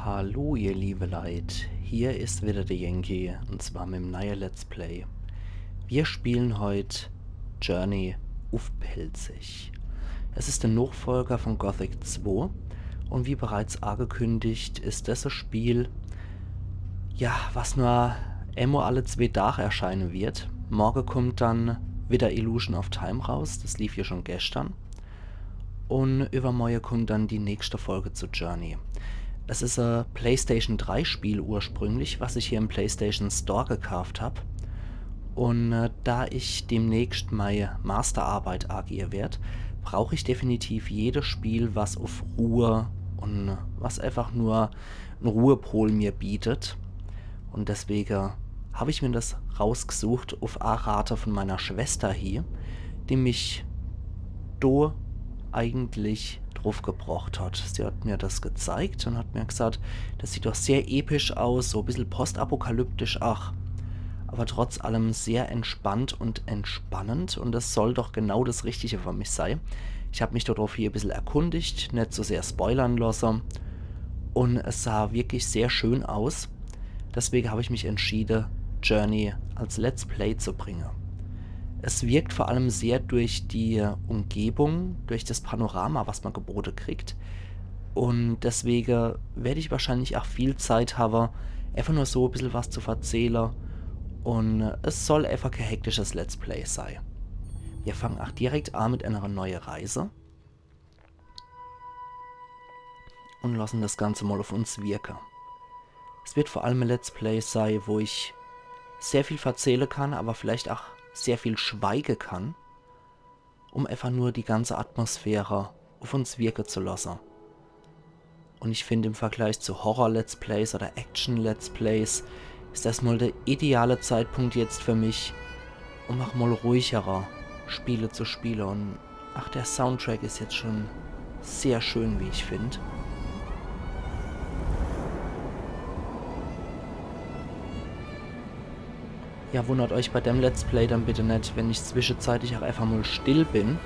Hallo ihr liebe Leid, hier ist wieder der Yankee und zwar mit dem neuen Let's Play. Wir spielen heute Journey auf Pelzig. Es ist der Nachfolger von Gothic 2 und wie bereits angekündigt ist das ein Spiel, ja, was nur immer alle 2 Tage erscheinen wird. Morgen kommt dann wieder Illusion of Time raus, das lief ja schon gestern. Und übermorgen kommt dann die nächste Folge zu Journey. Es ist ein PlayStation 3 Spiel ursprünglich, was ich hier im PlayStation Store gekauft habe. Und da ich demnächst meine Masterarbeit angehen werde, brauche ich definitiv jedes Spiel, was auf Ruhe und was einfach nur einen Ruhepol mir bietet. Und deswegen habe ich mir das rausgesucht auf A-Rate von meiner Schwester hier, die mich do eigentlich drauf gebracht hat. Sie hat mir das gezeigt und hat mir gesagt, das sieht doch sehr episch aus, so ein bisschen postapokalyptisch, ach, aber trotz allem sehr entspannt und entspannend und das soll doch genau das Richtige für mich sein. Ich habe mich darauf hier ein bisschen erkundigt, nicht so sehr spoilern lassen und es sah wirklich sehr schön aus. Deswegen habe ich mich entschieden, Journey als Let's Play zu bringen. Es wirkt vor allem sehr durch die Umgebung, durch das Panorama, was man geboten kriegt. Und deswegen werde ich wahrscheinlich auch viel Zeit haben, einfach nur so ein bisschen was zu erzählen. Und es soll einfach kein hektisches Let's Play sein. Wir fangen auch direkt an mit einer neuen Reise. Und lassen das Ganze mal auf uns wirken. Es wird vor allem ein Let's Play sein, wo ich sehr viel erzählen kann, aber vielleicht auch sehr viel schweigen kann, um einfach nur die ganze Atmosphäre auf uns wirken zu lassen. Und ich finde im Vergleich zu Horror-Let's Plays oder Action-Let's Plays ist das mal der ideale Zeitpunkt jetzt für mich, um auch mal ruhigerer Spiele zu spielen. Und ach, der Soundtrack ist jetzt schon sehr schön, wie ich finde. Ja, wundert euch bei dem Let's Play dann bitte nicht, wenn ich zwischenzeitlich auch einfach mal still bin.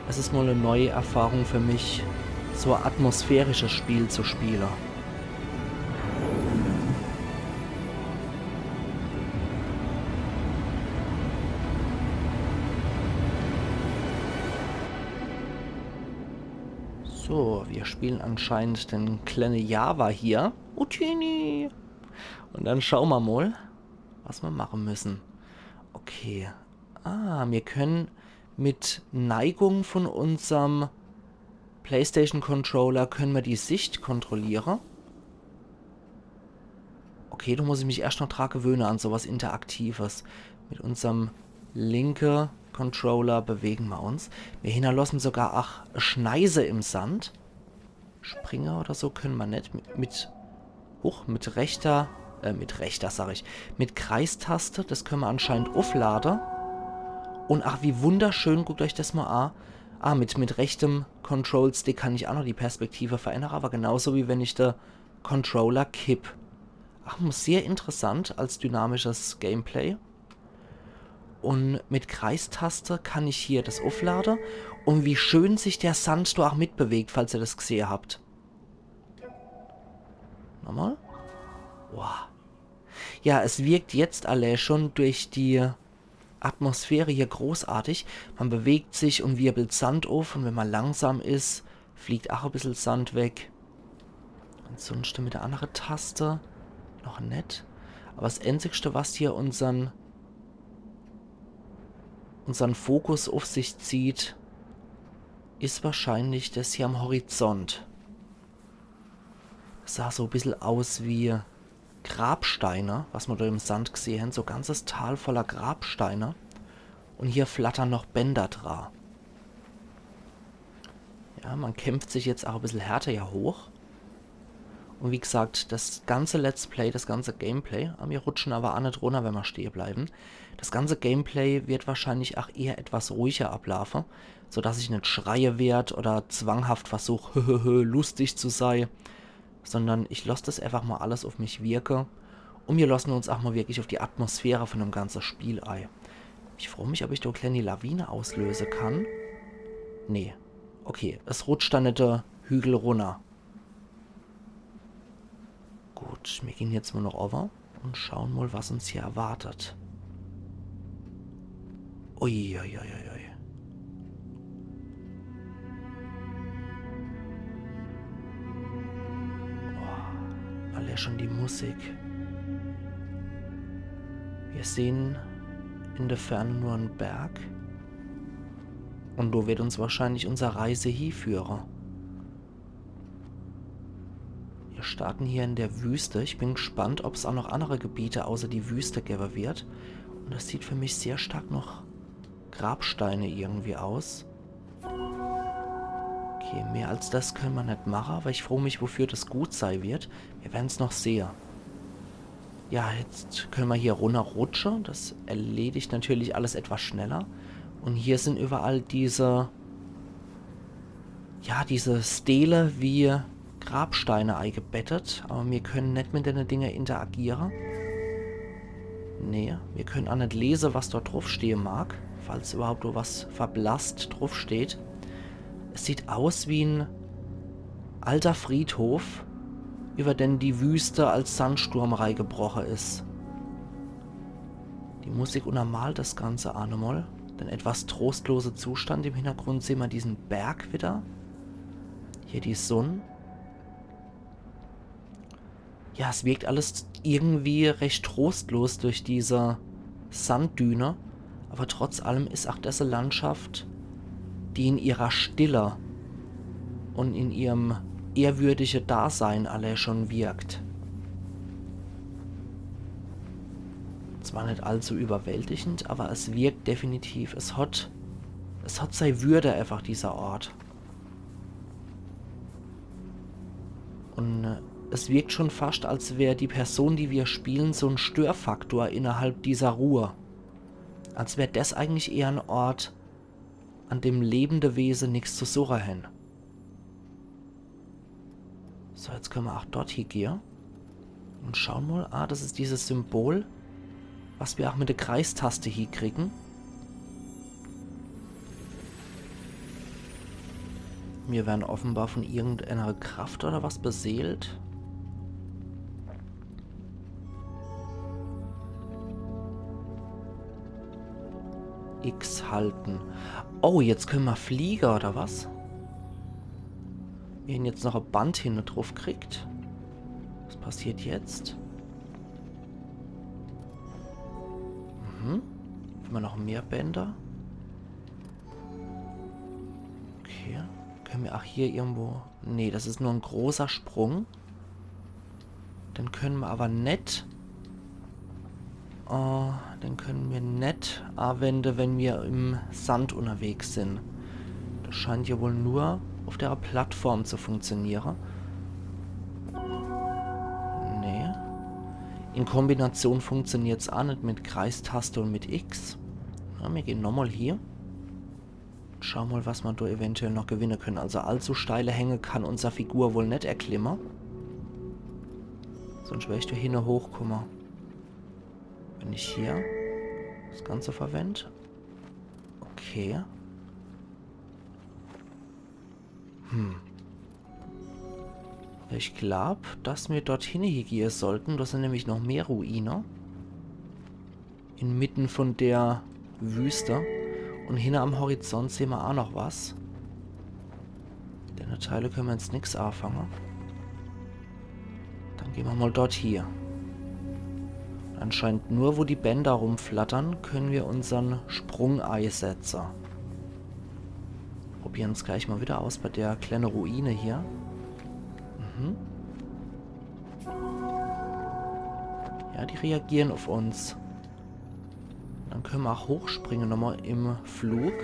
Es ist mal eine neue Erfahrung für mich, so ein atmosphärisches Spiel zu spielen. So, wir spielen anscheinend den kleinen Java hier. Utini! Und dann schauen wir mal, was wir machen müssen. Okay. Ah, wir können mit Neigung von unserem PlayStation Controller können wir die Sicht kontrollieren. Okay, da muss ich mich erst noch dran gewöhnen an sowas Interaktives. Mit unserem linken Controller bewegen wir uns. Wir hinterlassen sogar ach, Schneise im Sand. Springer oder so können wir nicht. Mit rechter, sag ich. Mit Kreistaste, das können wir anscheinend aufladen. Und ach, wie wunderschön, guckt euch das mal an. Ah, mit rechtem Control-Stick kann ich auch noch die Perspektive verändern, aber genauso wie wenn ich den Controller kipp. Ach, sehr interessant als dynamisches Gameplay. Und mit Kreistaste kann ich hier das aufladen. Und wie schön sich der Sand da auch mitbewegt, falls ihr das gesehen habt. Nochmal. Wow. Ja, es wirkt jetzt alle schon durch die Atmosphäre hier großartig. Man bewegt sich und wirbelt Sand auf und wenn man langsam ist, fliegt auch ein bisschen Sand weg. Ansonsten mit der anderen Taste noch nett. Aber das Einzigste, was hier unseren Fokus auf sich zieht, ist wahrscheinlich das hier am Horizont. Das sah so ein bisschen aus wie Grabsteine, was wir da im Sand gesehen haben. So ganzes Tal voller Grabsteine. Und hier flattern noch Bänder dran. Ja, man kämpft sich jetzt auch ein bisschen härter hier hoch. Und wie gesagt, das ganze Let's Play, das ganze Gameplay, wir rutschen aber auch nicht runter, wenn wir stehen bleiben. Das ganze Gameplay wird wahrscheinlich auch eher etwas ruhiger ablaufen, sodass ich nicht schreie werde oder zwanghaft versuche, lustig zu sein, sondern ich lasse das einfach mal alles auf mich wirken und wir lassen uns auch mal wirklich auf die Atmosphäre von dem ganzen Spiel ein. Ich freue mich, ob ich da eine kleine Lawine auslösen kann. Nee. Okay, es rutscht dann nicht der Hügel runter. Gut, wir gehen jetzt mal noch over und schauen mal, was uns hier erwartet. Uiuiuiui. Oh, alle schon die Musik. Wir sehen in der Ferne nur einen Berg. Und da wird uns wahrscheinlich unsere Reise hinführen. Wir starten hier in der Wüste. Ich bin gespannt, ob es auch noch andere Gebiete außer die Wüste geben wird. Und das sieht für mich sehr stark noch Grabsteine irgendwie aus. Okay, mehr als das können wir nicht machen, aber ich freue mich, wofür das gut sein wird. Wir werden es noch sehen. Ja, jetzt können wir hier runterrutschen. Das erledigt natürlich alles etwas schneller. Und hier sind überall diese... Ja, diese Stele wie Grabsteine eingebettet. Aber wir können nicht mit den Dingen interagieren. Nee, wir können auch nicht lesen, was dort draufstehen mag. Falls überhaupt nur was verblasst draufsteht. Es sieht aus wie ein alter Friedhof, über den die Wüste als Sandsturm reingebrochen ist. Die Musik untermalt das Ganze auch nochmal. Den etwas trostlose Zustand im Hintergrund sehen wir diesen Berg wieder. Hier die Sonne. Ja, es wirkt alles irgendwie recht trostlos durch diese Sanddüne. Aber trotz allem ist auch diese Landschaft, die in ihrer Stille und in ihrem ehrwürdigen Dasein alle schon wirkt. Zwar nicht allzu überwältigend, aber es wirkt definitiv. Es hat seine Würde einfach, dieser Ort. Und es wirkt schon fast, als wäre die Person, die wir spielen, so ein Störfaktor innerhalb dieser Ruhe. Als wäre das eigentlich eher ein Ort, an dem lebende Wesen nichts zu suchen haben. So, jetzt können wir auch dort hier gehen. Und schauen mal. Ah, das ist dieses Symbol, was wir auch mit der Kreistaste hier kriegen. Wir werden offenbar von irgendeiner Kraft oder was beseelt. X halten. Oh, jetzt können wir fliegen, oder was? Wir haben jetzt noch ein Band hinten drauf kriegt. Was passiert jetzt? Haben wir noch mehr Bänder? Okay. Können wir auch hier irgendwo... Nee, das ist nur ein großer Sprung. Den können wir aber nicht... den können wir nicht anwenden, wenn wir im Sand unterwegs sind. Das scheint ja wohl nur auf der Plattform zu funktionieren. Nee. In Kombination funktioniert es auch nicht mit Kreistaste und mit X. Ja, wir gehen nochmal hier. Schauen mal, was wir da eventuell noch gewinnen können. Also allzu steile Hänge kann unsere Figur wohl nicht erklimmen. Sonst wäre ich da hinten hochkommen. Wenn ich hier das Ganze verwende. Okay. Ich glaube, dass wir dorthin hier gehen sollten. Das sind nämlich noch mehr Ruinen. Inmitten von der Wüste. Und hinten am Horizont sehen wir auch noch was. Denn Teile können wir jetzt nichts anfangen. Dann gehen wir mal dort hier. Anscheinend nur, wo die Bänder rumflattern, können wir unseren Sprung einsetzen. Probieren es gleich mal wieder aus bei der kleinen Ruine hier. Ja, die reagieren auf uns. Dann können wir auch hochspringen nochmal im Flug.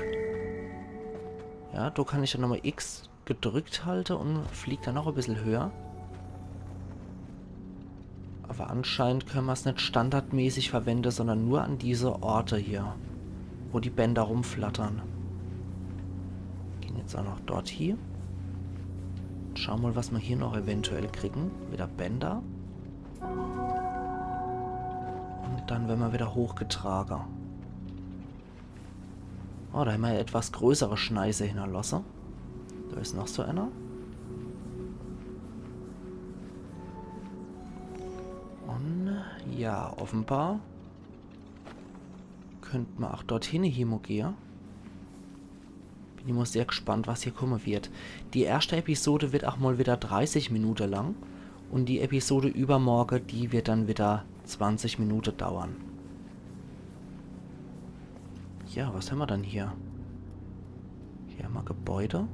Ja, da kann ich dann nochmal X gedrückt halten und fliegt dann noch ein bisschen höher. Aber anscheinend können wir es nicht standardmäßig verwenden, sondern nur an diese Orte hier, wo die Bänder rumflattern. Gehen jetzt auch noch dort hier. Schauen mal, was wir hier noch eventuell kriegen. Wieder Bänder. Und dann werden wir wieder hochgetragen. Oh, da haben wir etwas größere Schneise hinterlassen. Da ist noch so einer. Ja, offenbar könnte man auch dorthin gehen. Bin immer sehr gespannt, was hier kommen wird. Die erste Episode wird auch mal wieder 30 Minuten lang. Und die Episode übermorgen, die wird dann wieder 20 Minuten dauern. Ja, was haben wir dann hier? Hier haben wir Gebäude.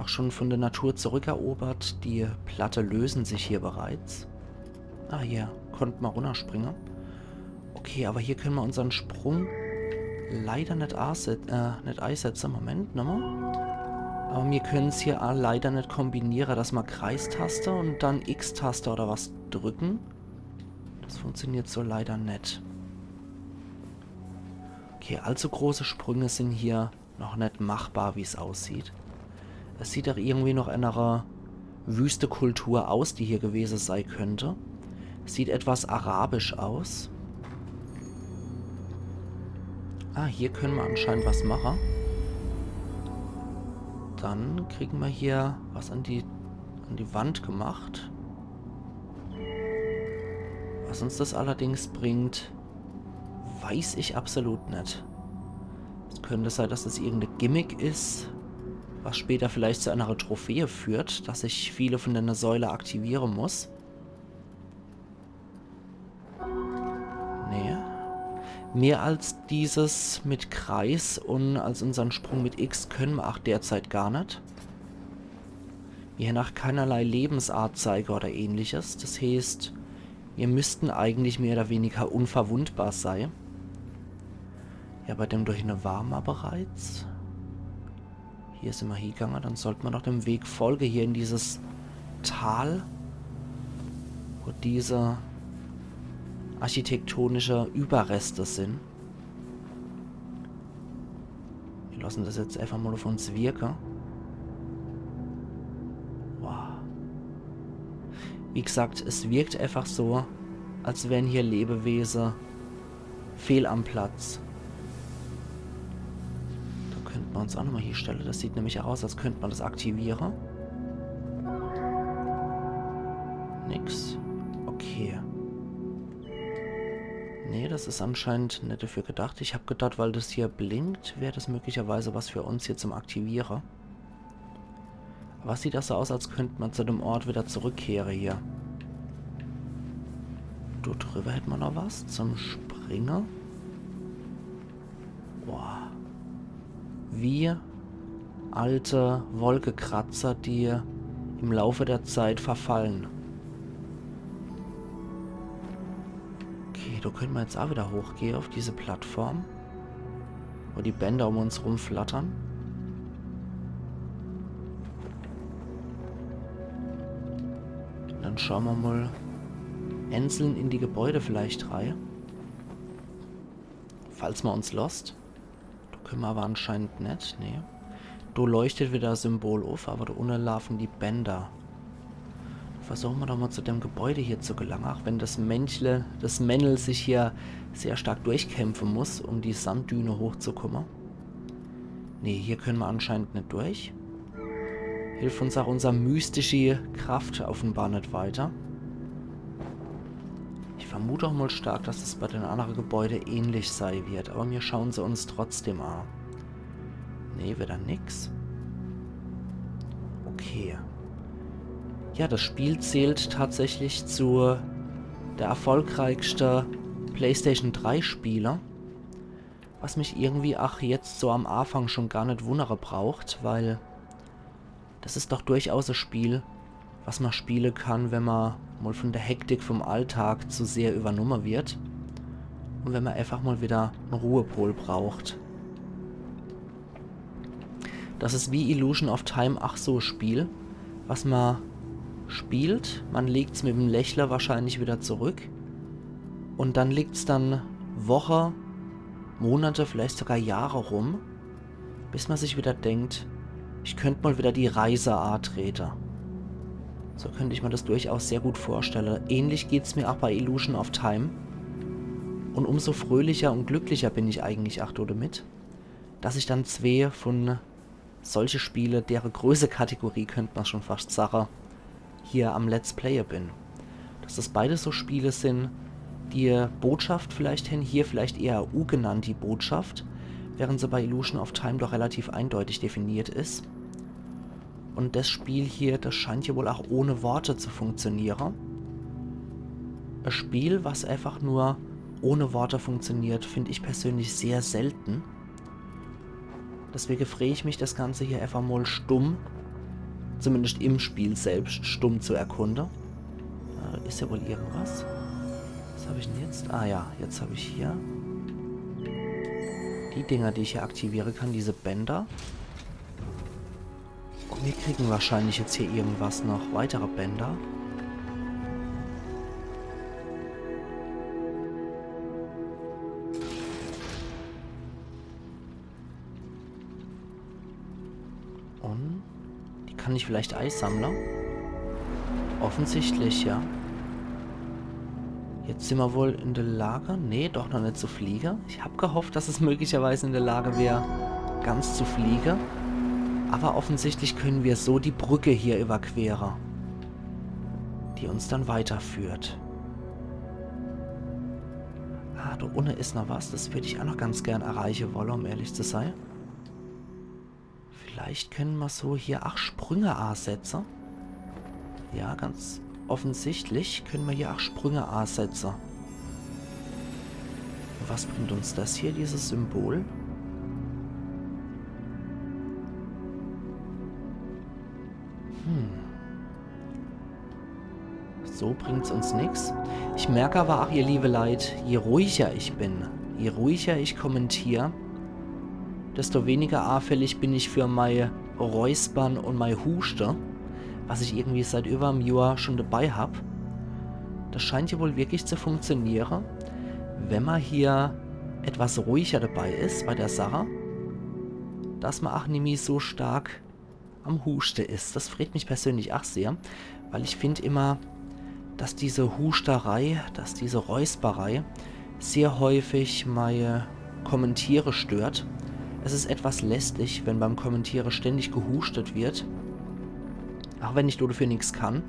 Auch schon von der Natur zurückerobert. Die Platte lösen sich hier bereits. Ah, hier konnten wir runterspringen. Okay, aber hier können wir unseren Sprung leider nicht einsetzen. Moment, nochmal. Aber wir können es hier leider nicht kombinieren, dass wir Kreistaste und dann X-Taste oder was drücken. Das funktioniert so leider nicht. Okay, allzu große Sprünge sind hier noch nicht machbar, wie es aussieht. Es sieht doch irgendwie noch einer Wüstekultur aus, die hier gewesen sein könnte. Sieht etwas arabisch aus. Ah, hier können wir anscheinend was machen. Dann kriegen wir hier was an die Wand gemacht. Was uns das allerdings bringt, weiß ich absolut nicht. Es könnte sein, dass es irgendeine Gimmick ist, was später vielleicht zu einer Trophäe führt, dass ich viele von der Säule aktivieren muss. Nee. Mehr als dieses mit Kreis und als unseren Sprung mit X können wir auch derzeit gar nicht. Wir hier nach keinerlei Lebensart zeigen oder ähnliches. Das heißt, wir müssten eigentlich mehr oder weniger unverwundbar sein. Ja, bei dem dahin waren wir bereits. Hier sind wir hingegangen, dann sollten wir noch dem Weg folgen, hier in dieses Tal, wo diese architektonische Überreste sind. Wir lassen das jetzt einfach mal auf uns wirken. Wow. Wie gesagt, es wirkt einfach so, als wären hier Lebewesen fehl am Platz. Da könnten wir uns auch nochmal hier stellen. Das sieht nämlich aus, als könnte man das aktivieren. Nix. Okay. Nee, das ist anscheinend nicht dafür gedacht. Ich habe gedacht, weil das hier blinkt, wäre das möglicherweise was für uns hier zum Aktivieren. Aber sieht das so aus, als könnte man zu dem Ort wieder zurückkehren hier. Dort drüber hätten wir noch was zum Springen. Boah. Wie alte Wolkekratzer, die im Laufe der Zeit verfallen. Da können wir jetzt auch wieder hochgehen auf diese Plattform, wo die Bänder um uns rumflattern. Dann schauen wir mal einzeln in die Gebäude vielleicht rein. Falls man uns lost. Da können wir aber anscheinend nicht. Nee. Da leuchtet wieder das Symbol auf, aber da unten laufen die Bänder. Versuchen wir doch mal zu dem Gebäude hier zu gelangen, auch wenn das Männel sich hier sehr stark durchkämpfen muss, um die Sanddüne hochzukommen. Nee, hier können wir anscheinend nicht durch. Hilft uns auch unsere mystische Kraft offenbar nicht weiter. Ich vermute auch mal stark, dass es bei den anderen Gebäuden ähnlich sein wird, aber wir schauen sie uns trotzdem an. Nee, wieder nix. Okay. Ja, das Spiel zählt tatsächlich zu der erfolgreichsten PlayStation 3 Spieler. Was mich irgendwie jetzt so am Anfang schon gar nicht wundere braucht, weil das ist doch durchaus ein Spiel, was man spielen kann, wenn man mal von der Hektik vom Alltag zu sehr übernommen wird. Und wenn man einfach mal wieder einen Ruhepol braucht. Das ist wie Illusion of Time auch so ein Spiel, was man spielt, man legt es mit dem Lächler wahrscheinlich wieder zurück und dann liegt es dann Wochen, Monate, vielleicht sogar Jahre rum, bis man sich wieder denkt, ich könnte mal wieder die Reise antreten. So könnte ich mir das durchaus sehr gut vorstellen. Ähnlich geht es mir auch bei Illusion of Time. Und umso fröhlicher und glücklicher bin ich eigentlich auch damit, dass ich dann zwei von solche Spiele, deren Größe Kategorie könnte man schon fast sagen, hier am Let's Player bin. dass das beide so Spiele sind, die Botschaft vielleicht hin, hier vielleicht eher U genannt, die Botschaft, während sie bei Illusion of Time doch relativ eindeutig definiert ist. Und das Spiel hier, das scheint ja wohl auch ohne Worte zu funktionieren. Ein Spiel, was einfach nur ohne Worte funktioniert, finde ich persönlich sehr selten. Deswegen freue ich mich, das Ganze hier einfach mal stumm, zumindest im Spiel selbst, stumm zu erkunden. Da ist ja wohl irgendwas. Was habe ich denn jetzt? Ah ja, jetzt habe ich hier die Dinger, die ich hier aktivieren kann, diese Bänder. Und wir kriegen wahrscheinlich jetzt hier irgendwas noch, weitere Bänder. Und die kann ich vielleicht einsammeln. Offensichtlich, ja. Jetzt sind wir wohl in der Lage... Nee, doch noch nicht zu fliegen. Ich habe gehofft, dass es möglicherweise in der Lage wäre, ganz zu fliegen. Aber offensichtlich können wir so die Brücke hier überqueren, die uns dann weiterführt. Ah, da unten ist noch was. Das würde ich auch noch ganz gern erreichen wollen, um ehrlich zu sein. Vielleicht können wir so hier 8 Sprünge ansetzen. Ja, ganz offensichtlich können wir hier 8 Sprünge ansetzen. Und was bringt uns das hier, dieses Symbol? So bringt es uns nichts. Ich merke aber auch, ihr liebe Leute, je ruhiger ich bin, je ruhiger ich kommentiere, desto weniger anfällig bin ich für mein Räuspern und mein Husten, was ich irgendwie seit über einem Jahr schon dabei habe. Das scheint ja wohl wirklich zu funktionieren, wenn man hier etwas ruhiger dabei ist bei der Sache, dass man auch nicht mehr so stark am Husten ist. Das freut mich persönlich auch sehr, weil ich finde immer, dass diese Husterei, dass diese Räusperei sehr häufig meine Kommentiere stört. Es ist etwas lästig, wenn beim Kommentieren ständig gehustet wird. Auch wenn ich dafür nichts kann.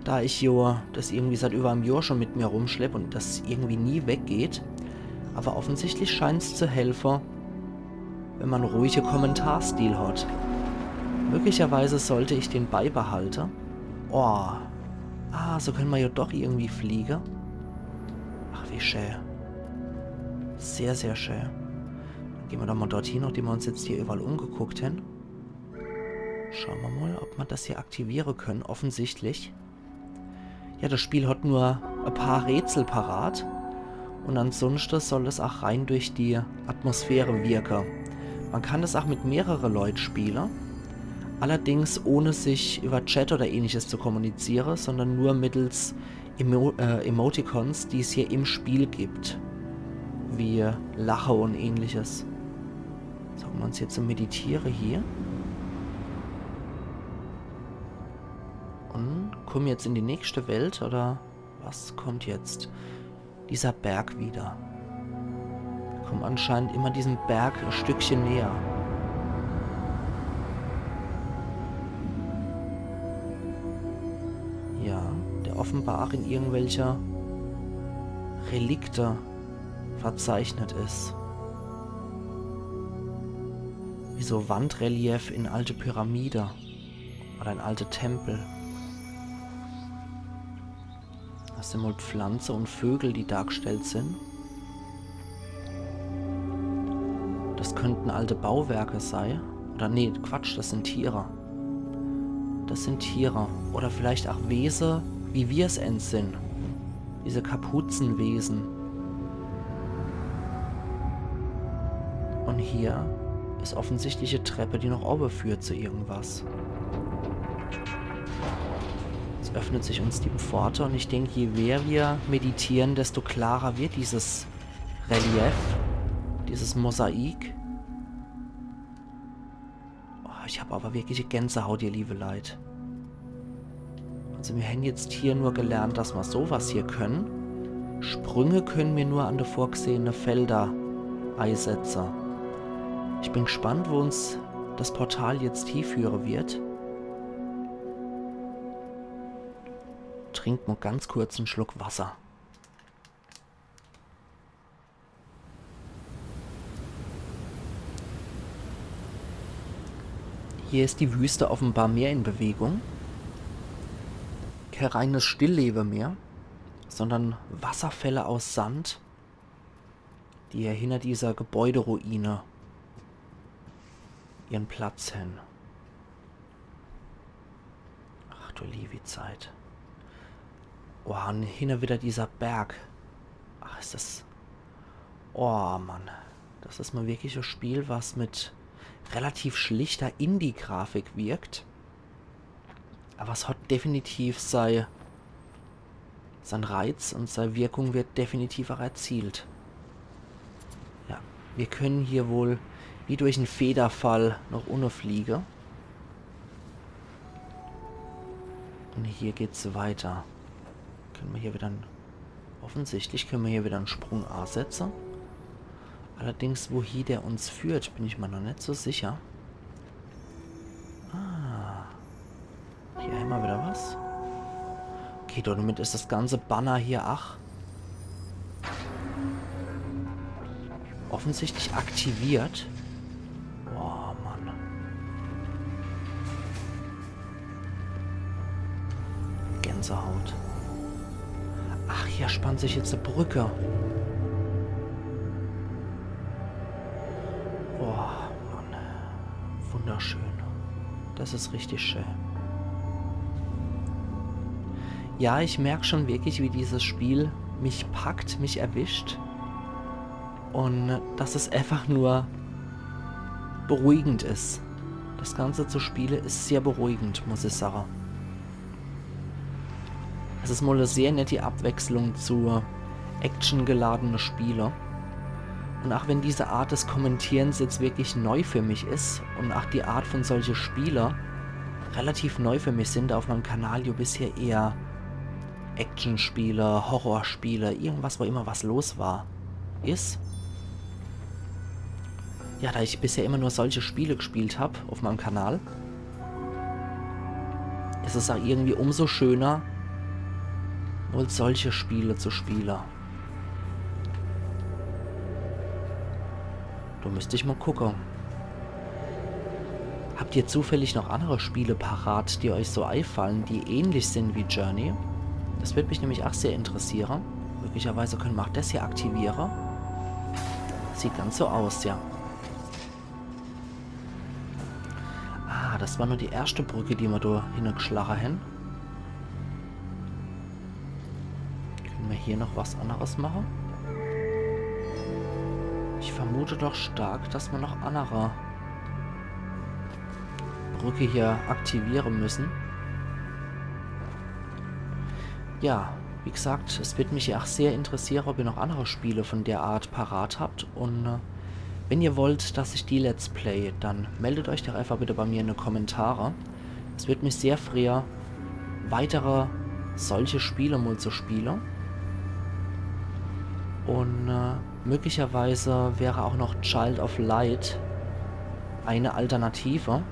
Da ich ja das irgendwie seit über einem Jahr schon mit mir rumschleppe und das irgendwie nie weggeht. Aber offensichtlich scheint es zu helfen, wenn man ruhige Kommentarstil hat. Möglicherweise sollte ich den beibehalten. Oh. Ah, so können wir ja doch irgendwie fliegen. Ach, wie schön. Sehr, sehr schön. Dann gehen wir doch mal dorthin, nachdem wir uns jetzt hier überall umgeguckt haben. Schauen wir mal, ob wir das hier aktivieren können. Offensichtlich. Ja, das Spiel hat nur ein paar Rätsel parat. Und ansonsten soll es auch rein durch die Atmosphäre wirken. Man kann das auch mit mehreren Leuten spielen. Allerdings ohne sich über Chat oder ähnliches zu kommunizieren, sondern nur mittels Emoticons, die es hier im Spiel gibt. Wie Lache und ähnliches. Sagen wir uns jetzt zum Meditieren hier. Und kommen jetzt in die nächste Welt, oder was kommt jetzt? Dieser Berg wieder. Wir kommen anscheinend immer diesem Berg ein Stückchen näher. Ja, der offenbar auch in irgendwelcher Relikte verzeichnet ist. Wie so Wandrelief in alte Pyramide oder in alte Tempel. Das sind wohl Pflanzen und Vögel, die dargestellt sind. Das könnten alte Bauwerke sein. Oder nee, Quatsch, das sind Tiere. Das sind Tiere. Oder vielleicht auch Wesen, wie wir es sind. Diese Kapuzenwesen. Und hier ist offensichtlich eine Treppe, die nach oben führt zu irgendwas. Jetzt öffnet sich uns die Pforte und ich denke, je mehr wir meditieren, desto klarer wird dieses Relief, dieses Mosaik. Oh, ich habe aber wirklich Gänsehaut, ihr liebe Leute. Also wir haben jetzt hier nur gelernt, dass wir sowas hier können. Sprünge können wir nur an der vorgesehenen Felder einsetzen. Ich bin gespannt, wo uns das Portal jetzt hinführen wird. Trink mal ganz kurz einen Schluck Wasser. Hier ist die Wüste offenbar mehr in Bewegung. Kein reines Stilllebemeer, sondern Wasserfälle aus Sand, die hier hinter dieser Gebäuderuine ihren Platz hin. Ach du liebe Zeit. Oh, und hinter wieder dieser Berg. Ach, ist das... Oh, Mann. Das ist mal wirklich ein Spiel, was mit relativ schlichter Indie-Grafik wirkt. Aber es hat definitiv seinen Reiz und seine Wirkung wird definitiv auch erzielt. Ja, wir können hier wohl wie durch einen Federfall noch ohne Fliege. Und hier geht's weiter. Können wir hier wieder offensichtlich können wir hier wieder einen Sprung A setzen. Allerdings, wohin der uns führt, bin ich mir noch nicht so sicher. Ah. Hier haben wir wieder was. Okay, damit ist das ganze Banner hier, offensichtlich aktiviert. Oh, Mann. Gänsehaut. Ach, hier spannt sich jetzt eine Brücke. Wunderschön. Das ist richtig schön. Ja, ich merke schon wirklich, wie dieses Spiel mich packt, mich erwischt. Und dass es einfach nur beruhigend ist. Das Ganze zu spielen ist sehr beruhigend, muss ich sagen. Es ist mal eine sehr nette Abwechslung zu actiongeladenen Spielen. Und auch wenn diese Art des Kommentierens jetzt wirklich neu für mich ist und auch die Art von solchen Spieler relativ neu für mich sind, auf meinem Kanal ja bisher eher Actionspiele, Horrorspiele, irgendwas, wo immer was los war, ist. Ja, da ich bisher immer nur solche Spiele gespielt habe auf meinem Kanal, ist es auch irgendwie umso schöner, wohl solche Spiele zu spielen. Da müsste ich mal gucken. Habt ihr zufällig noch andere Spiele parat, die euch so einfallen, die ähnlich sind wie Journey? Das würde mich nämlich auch sehr interessieren. Möglicherweise können wir auch das hier aktivieren. Sieht ganz so aus, ja. Ah, das war nur die erste Brücke, die wir da hingeschlagen haben. Können wir hier noch was anderes machen? Ich vermute doch stark, dass wir noch andere Brücke hier aktivieren müssen. Ja, wie gesagt, es wird mich ja auch sehr interessieren, ob ihr noch andere Spiele von der Art parat habt. Und wenn ihr wollt, dass ich die Let's Play, dann meldet euch doch einfach bitte bei mir in die Kommentare. Es wird mich sehr freuen, weitere solche Spiele mal zu spielen. Und möglicherweise wäre auch noch Child of Light eine Alternative.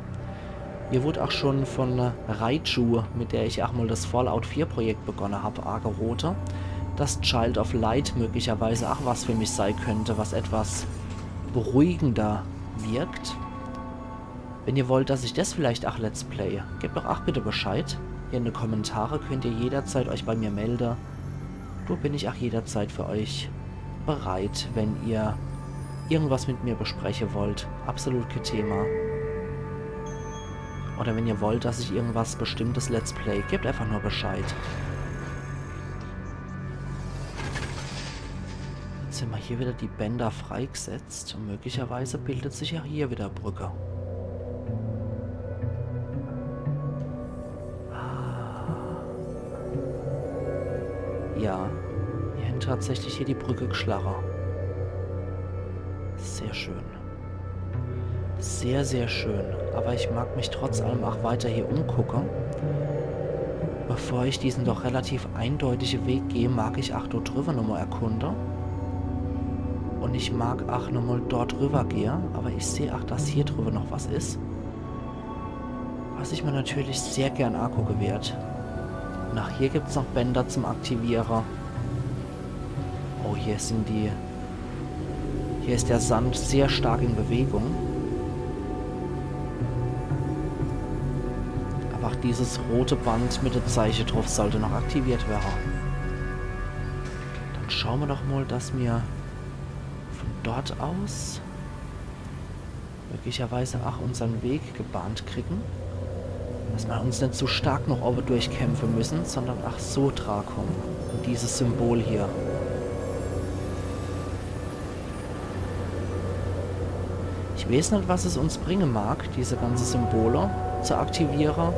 Mir wurde auch schon von Raichu, mit der ich auch mal das Fallout 4 Projekt begonnen habe, angeraten, dass Child of Light möglicherweise auch was für mich sein könnte, was etwas beruhigender wirkt. Wenn ihr wollt, dass ich das vielleicht auch Let's Play, gebt doch auch bitte Bescheid. Hier in die Kommentare könnt ihr jederzeit euch bei mir melden. Da bin ich auch jederzeit für euch bereit, wenn ihr irgendwas mit mir besprechen wollt. Absolut kein Thema. Oder wenn ihr wollt, dass ich irgendwas bestimmtes Let's Play, gebt einfach nur Bescheid. Jetzt sind wir hier wieder die Bänder freigesetzt und möglicherweise bildet sich ja hier wieder Brücke. Ja, wir haben tatsächlich hier die Brücke geschlagen. Sehr schön. Sehr, sehr schön. Aber ich mag mich trotz allem auch weiter hier umgucken. Bevor ich diesen doch relativ eindeutigen Weg gehe, mag ich auch dort drüber nochmal erkunden. Und ich mag auch nochmal dort rüber gehen. Aber ich sehe auch, dass hier drüber noch was ist. Was ich mir natürlich sehr gern angucken werde. Nach hier gibt es noch Bänder zum Aktivierer. Oh, hier sind die... Hier ist der Sand sehr stark in Bewegung. Aber auch dieses rote Band mit der Zeichen drauf sollte noch aktiviert werden. Dann schauen wir doch mal, dass wir von dort aus möglicherweise auch unseren Weg gebahnt kriegen. Dass wir uns nicht so stark noch oben durchkämpfen müssen, sondern auch so dran kommen. Und dieses Symbol hier. Ich weiß nicht, was es uns bringen mag, diese ganzen Symbole zu aktivieren.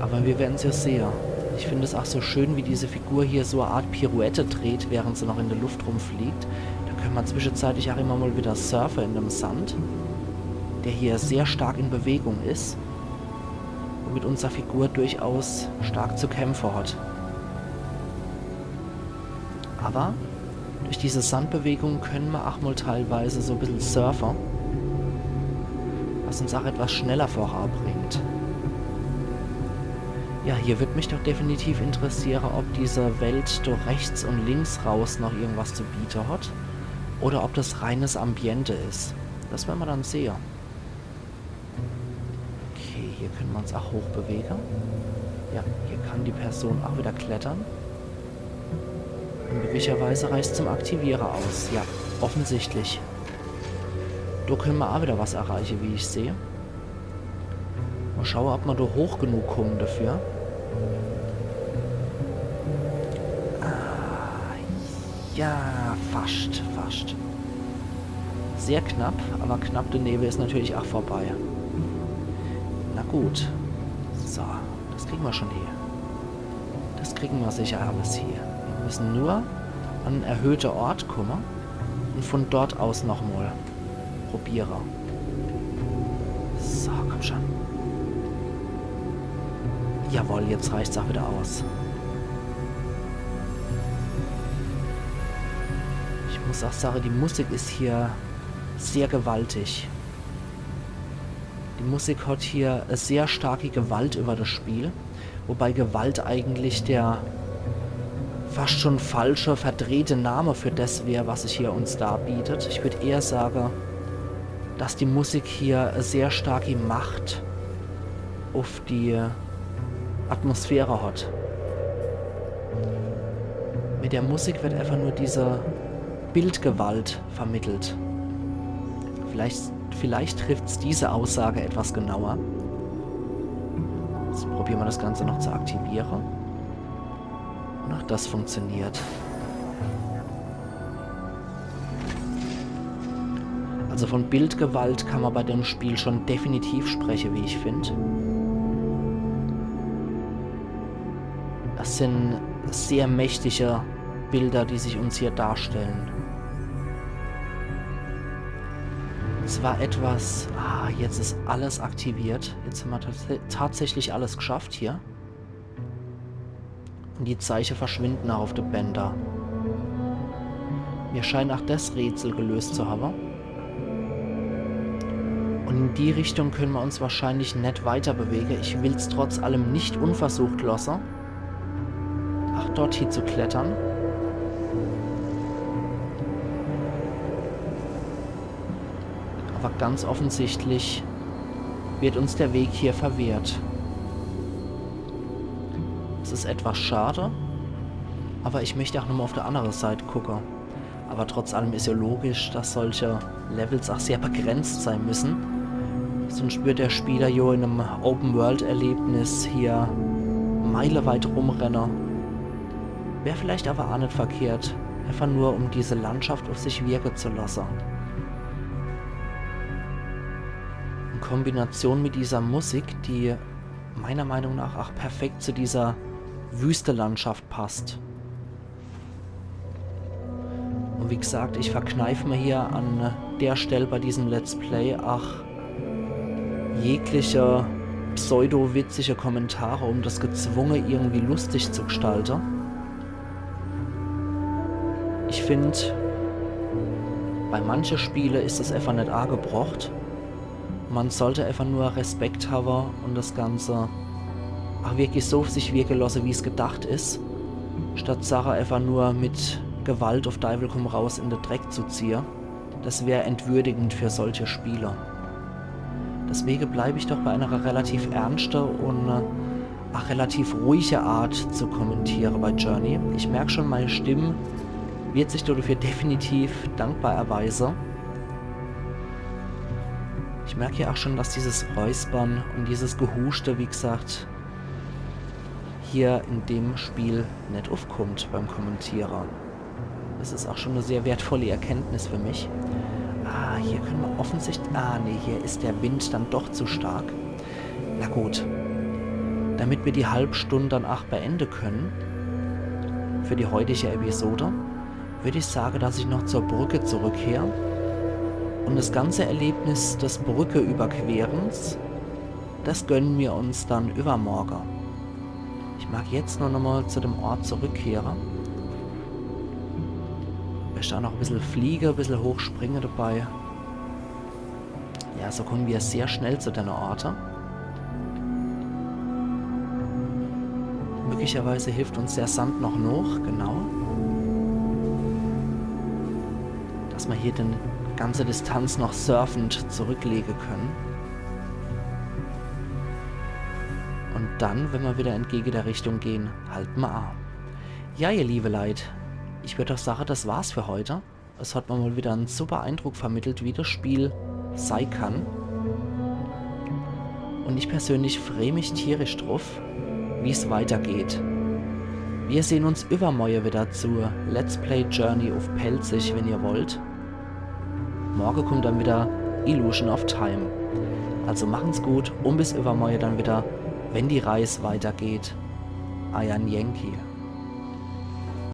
Aber wir werden es ja sehen. Ich finde es auch so schön, wie diese Figur hier so eine Art Pirouette dreht, während sie noch in der Luft rumfliegt. Da können wir zwischenzeitlich auch immer mal wieder surfen in dem Sand, der hier sehr stark in Bewegung ist, womit unsere Figur durchaus stark zu kämpfen hat. Aber durch diese Sandbewegung können wir auch mal teilweise so ein bisschen surfen, was uns auch etwas schneller voranbringt. Ja, hier wird mich doch definitiv interessieren, ob diese Welt durch rechts und links raus noch irgendwas zu bieten hat oder ob das reines Ambiente ist. Das werden wir dann sehen. Okay, hier können wir uns auch hochbewegen. Ja, hier kann die Person auch wieder klettern. Und möglicherweise reicht zum Aktivierer aus. Ja, offensichtlich. Da können wir auch wieder was erreichen, wie ich sehe. Mal schauen, ob wir da hoch genug kommen dafür. Ja, fast. Sehr knapp, aber knapp der Nebel ist natürlich auch vorbei. Na gut. So, das kriegen wir schon hier. Das kriegen wir sicher alles hier. Wir müssen nur an einen erhöhten Ort kommen und von dort aus nochmal probieren. So, komm schon. Jawohl, jetzt reicht's auch wieder aus. Ich muss auch sagen, die Musik ist hier sehr gewaltig. Die Musik hat hier eine sehr starke Gewalt über das Spiel, wobei Gewalt eigentlich der fast schon falsche, verdrehte Name für das wäre, was sich hier uns darbietet. Ich würde eher sagen, dass die Musik hier eine sehr starke Macht auf die Atmosphäre hat. Mit der Musik wird einfach nur diese Bildgewalt vermittelt. Vielleicht trifft es diese Aussage etwas genauer. Jetzt probieren wir das Ganze noch zu aktivieren. Und auch das funktioniert. Also von Bildgewalt kann man bei dem Spiel schon definitiv sprechen, wie ich finde. Das sind sehr mächtige Bilder, die sich uns hier darstellen. Es war etwas... jetzt ist alles aktiviert. Jetzt haben wir tatsächlich alles geschafft hier. Und die Zeichen verschwinden auch auf den Bänder. Mir scheint auch das Rätsel gelöst zu haben. Und in die Richtung können wir uns wahrscheinlich nicht weiter bewegen. Ich will es trotz allem nicht unversucht lassen. Ach, dort hier zu klettern. Aber ganz offensichtlich wird uns der Weg hier verwehrt. Es ist etwas schade, aber ich möchte auch nochmal auf der anderen Seite gucken. Aber trotz allem ist ja logisch, dass solche Levels auch sehr begrenzt sein müssen. Sonst wird der Spieler ja in einem Open-World-Erlebnis hier meilenweit rumrennen. Wäre vielleicht aber auch nicht verkehrt, einfach nur um diese Landschaft auf sich wirken zu lassen. In Kombination mit dieser Musik, die meiner Meinung nach auch perfekt zu dieser Wüste-Landschaft passt. Und wie gesagt, ich verkneife mir hier an der Stelle bei diesem Let's Play auch jegliche pseudo-witzige Kommentare, um das gezwungen irgendwie lustig zu gestalten. Ich finde, bei manchen Spielen ist das einfach nicht angebracht. Man sollte einfach nur Respekt haben und das Ganze auch wirklich so auf sich wirken lassen, wie es gedacht ist, statt Sache einfach nur mit Gewalt auf Teufel komm raus in den Dreck zu ziehen. Das wäre entwürdigend für solche Spieler. Deswegen bleibe ich doch bei einer relativ ernsten und auch relativ ruhige Art zu kommentieren bei Journey. Ich merke schon, meine Stimme wird sich dafür definitiv dankbar erweisen. Ich merke ja auch schon, dass dieses Räuspern und dieses Gehuste, wie gesagt, hier in dem Spiel nicht aufkommt beim Kommentierer. Das ist auch schon eine sehr wertvolle Erkenntnis für mich. Ah, hier können wir offensichtlich... Ah, nee, hier ist der Wind dann doch zu stark. Na gut. Damit wir die Halbstunde dann auch beenden können, für die heutige Episode, würde ich sagen, dass ich noch zur Brücke zurückkehre und das ganze Erlebnis des Brücke-Überquerens, das gönnen wir uns dann übermorgen. Ich mag jetzt nur noch mal zu dem Ort zurückkehren. Ich möchte auch noch ein bisschen fliegen, ein bisschen hochspringen dabei. Ja, so kommen wir sehr schnell zu den Orten. Möglicherweise hilft uns der Sand noch genau. Dass wir hier die ganze Distanz noch surfend zurücklegen können. Und dann, wenn wir wieder entgegen der Richtung gehen, halten wir an. Ja, ihr liebe Leute, ich würde doch sagen, das war's für heute. Es hat mir mal wieder einen super Eindruck vermittelt, wie das Spiel sein kann. Und ich persönlich freue mich tierisch drauf, wie es weitergeht. Wir sehen uns übermorgen wieder zur Let's Play Journey of Pelzig, wenn ihr wollt. Morgen kommt dann wieder Illusion of Time. Also machen's gut und bis übermorgen dann wieder, wenn die Reise weitergeht. Euer Yankee.